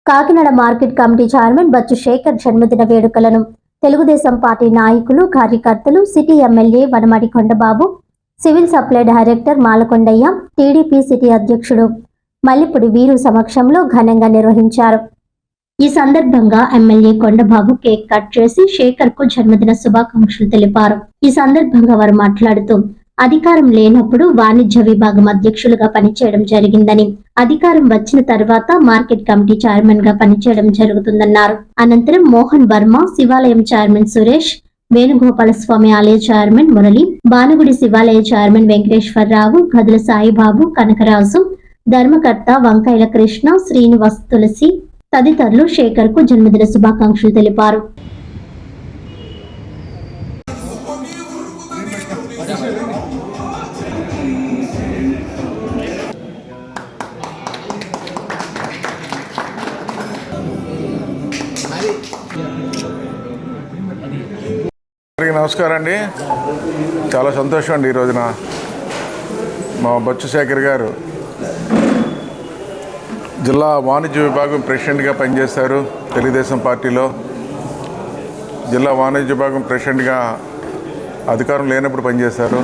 Kakinada market committee chairman Bachchu Sekhar జన్మదిన వేడుకలను Telugu Desam party నాయకులు, కార్యకర్తలు, city MLA Vanamadi Kondababu, civil supply director Malakondaiah, TDP city అధ్యక్షుడు మల్లిపూడి వీరు సమక్షంలో ఘనంగా నిర్వహించారు. ఈ సందర్భంగా ఎమ్మెల్యే కొండబాబు కేక్ కట్ చేసి శేఖర్ కు జన్మదిన శుభాకాంక్షలు తెలిపారు. ఈ సందర్భంగా వారు మాట్లాడుతూ, అధికారం లేనప్పుడు వాణిజ్య విభాగం అధ్యక్షులుగా పనిచేయడం జరిగిందని, అధికారం వచ్చిన తర్వాత మార్కెట్ కమిటీ చైర్మన్ గా పనిచేయడం జరుగుతుందన్నారు. అనంతరం మోహన్ వర్మ, శివాలయం చైర్మన్ సురేష్, వేణుగోపాల స్వామి ఆలయ చైర్మన్ మురళి, బానుగుడి శివాలయ చైర్మన్ వెంకటేశ్వరరావు, గదుల సాయిబాబు, కనకరాజు, ధర్మకర్త వంకాయల కృష్ణ, శ్రీనివాస్, తులసి తదితరులు శేఖర్ కు జన్మదిన శుభాకాంక్షలు తెలిపారు. నమస్కారం అండి. చాలా సంతోషం అండి. ఈ రోజున మా బచ్చు శేఖర్ గారు జిల్లా వాణిజ్య విభాగం ప్రెసిడెంట్గా పనిచేశారు. తెలుగుదేశం పార్టీలో జిల్లా వాణిజ్య విభాగం ప్రెసిడెంట్గా అధికారం లేనప్పుడు పనిచేశారు.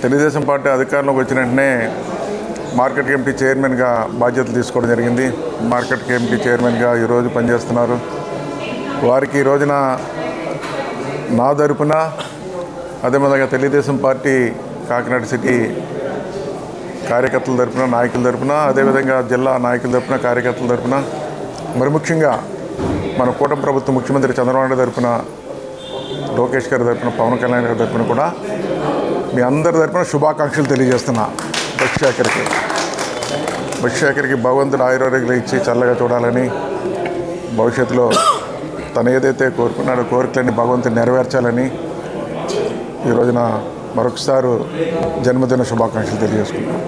తెలుగుదేశం పార్టీ అధికారంలోకి వచ్చిన వెంటనే మార్కెట్ కమిటీ చైర్మన్గా బాధ్యతలు తీసుకోవడం జరిగింది. మార్కెట్ కమిటీ చైర్మన్గా ఈరోజు పనిచేస్తున్నారు. వారికి ఈ రోజున నా తరపున, అదేవిధంగా తెలుగుదేశం పార్టీ కాకినాడ సిటీ కార్యకర్తల తరపున, నాయకుల తరపున, అదేవిధంగా జిల్లా నాయకుల తరపున, కార్యకర్తల తరపున, మరి ముఖ్యంగా మన కూటమి ప్రభుత్వం ముఖ్యమంత్రి చంద్రబాబు నాయుడు తరపున, లోకేష్ గారి తరపున, పవన్ కళ్యాణ్ గారి తరపున కూడా మీ అందరి తరపున శుభాకాంక్షలు తెలియజేస్తున్నా. బచ్చు శేఖర్కి భగవంతుడు ఆయుర్వేదాలు ఇచ్చి చల్లగా చూడాలని, భవిష్యత్తులో తను ఏదైతే కోరుకున్నాడో కోరికలన్నీ భగవంతుని నెరవేర్చాలని ఈ రోజున మరొకసారి జన్మదిన శుభాకాంక్షలు తెలియజేసుకున్నాను.